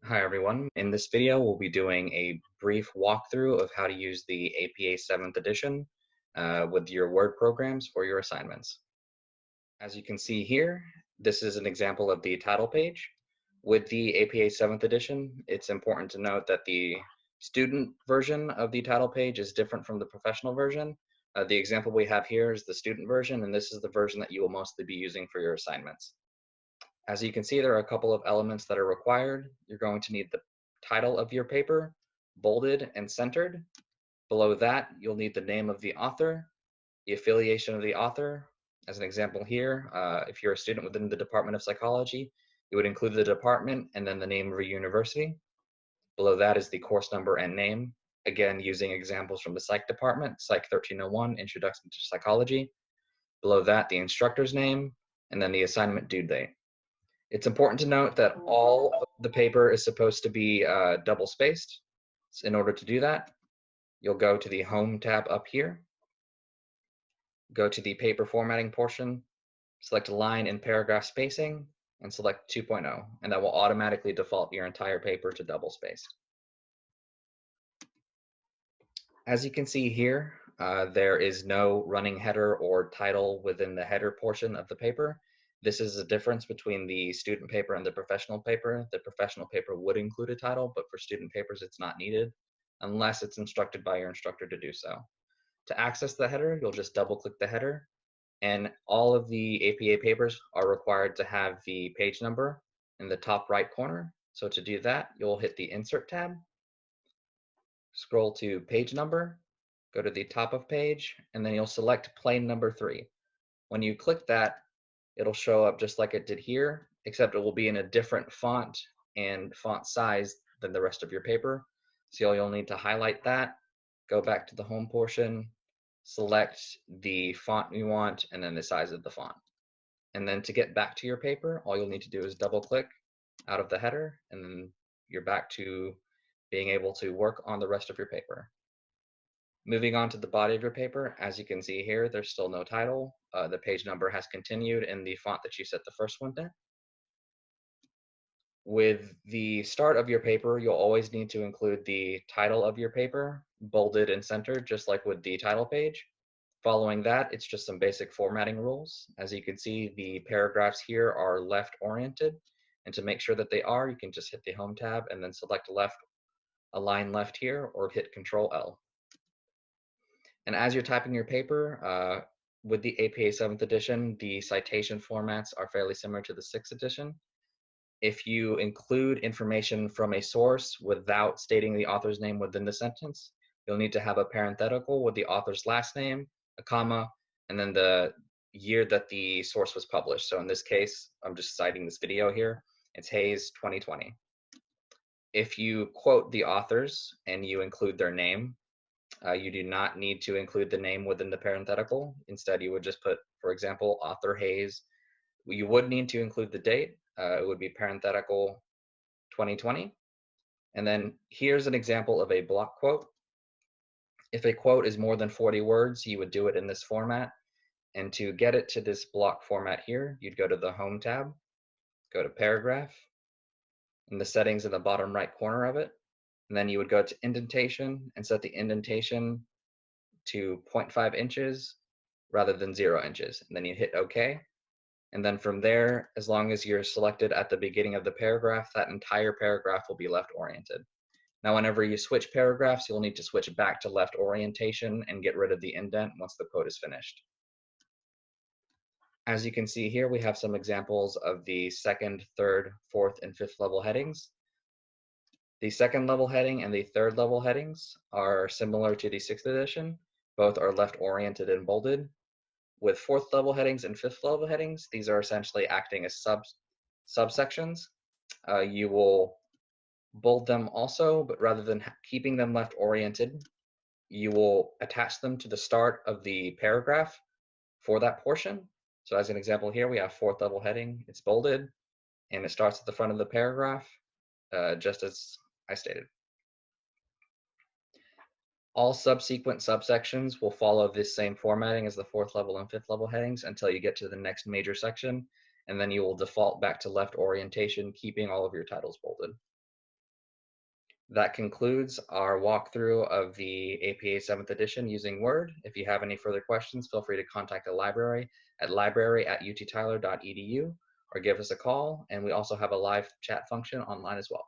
Hi everyone. In this video, we'll be doing a brief walkthrough of how to use the APA 7th edition with your Word programs for your assignments. As you can see here, this is an example of the title page. With the APA 7th edition, it's important to note that the student version of the title page is different from the professional version. The example we have here is the student version, and this is the version that you will mostly be using for your assignments. As you can see, there are a couple of elements that are required. You're going to need the title of your paper, bolded and centered. Below that, you'll need the name of the author, the affiliation of the author. As an example here, if you're a student within the Department of Psychology, you would include the department and then the name of a university. Below that is the course number and name. Again, using examples from the Psych department, Psych 1301, Introduction to Psychology. Below that, the instructor's name, and then the assignment due date. It's important to note that all of the paper is supposed to be double spaced. So in order to do that, you'll go to the Home tab up here, go to the paper formatting portion, select line and paragraph spacing, and select 2.0, and that will automatically default your entire paper to double spaced. As you can see here, there is no running header or title within the header portion of the paper. This is a difference between the student paper and the professional paper. The professional paper would include a title, but for student papers, it's not needed unless it's instructed by your instructor to do so. To access the header, you'll just double click the header, and all of the APA papers are required to have the page number in the top right corner. So to do that, you'll hit the Insert tab, scroll to page number, go to the top of page, and then you'll select plain number 3. When you click that, it'll show up just like it did here, except it will be in a different font and font size than the rest of your paper. So you'll need to highlight that, go back to the home portion, select the font you want, and then the size of the font. And then to get back to your paper, all you'll need to do is double click out of the header, and then you're back to being able to work on the rest of your paper. Moving on to the body of your paper, as you can see here, there's still no title. The page number has continued in the font that you set the first one to. With the start of your paper, you'll always need to include the title of your paper, bolded and centered, just like with the title page. Following that, it's just some basic formatting rules. As you can see, the paragraphs here are left oriented. And to make sure that they are, you can just hit the Home tab and then select left, align left here, or hit Control L. And as you're typing your paper, with the APA 7th edition, the citation formats are fairly similar to the 6th edition. If you include information from a source without stating the author's name within the sentence, you'll need to have a parenthetical with the author's last name, a comma, and then the year that the source was published. So in this case, I'm just citing this video here. It's Hayes 2020. If you quote the authors and you include their name, you do not need to include the name within the parenthetical. Instead, you would just put, for example, author Hayes. You would need to include the date. It would be parenthetical 2020. And then here's an example of a block quote. If a quote is more than 40 words, you would do it in this format. And to get it to this block format here, you'd go to the Home tab, go to Paragraph, in the settings in the bottom right corner of it. And then you would go to Indentation and set the indentation to 0.5 inches rather than 0 inches. And then you hit OK. And then from there, as long as you're selected at the beginning of the paragraph, that entire paragraph will be left oriented. Now, whenever you switch paragraphs, you'll need to switch back to left orientation and get rid of the indent once the quote is finished. As you can see here, we have some examples of the second, third, fourth, and fifth level headings. The second level heading and the third level headings are similar to the 6th edition. Both are left oriented and bolded. With fourth level headings and fifth level headings, these are essentially acting as subsections. You will bold them also, but rather than keeping them left oriented, you will attach them to the start of the paragraph for that portion. So as an example here, we have fourth level heading, it's bolded, and it starts at the front of the paragraph, just as I stated. All subsequent subsections will follow this same formatting as the fourth level and fifth level headings until you get to the next major section, and then you will default back to left orientation, keeping all of your titles bolded. That concludes our walkthrough of the APA 7th edition using Word. If you have any further questions, feel free to contact the library at library@uttyler.edu or give us a call. And we also have a live chat function online as well.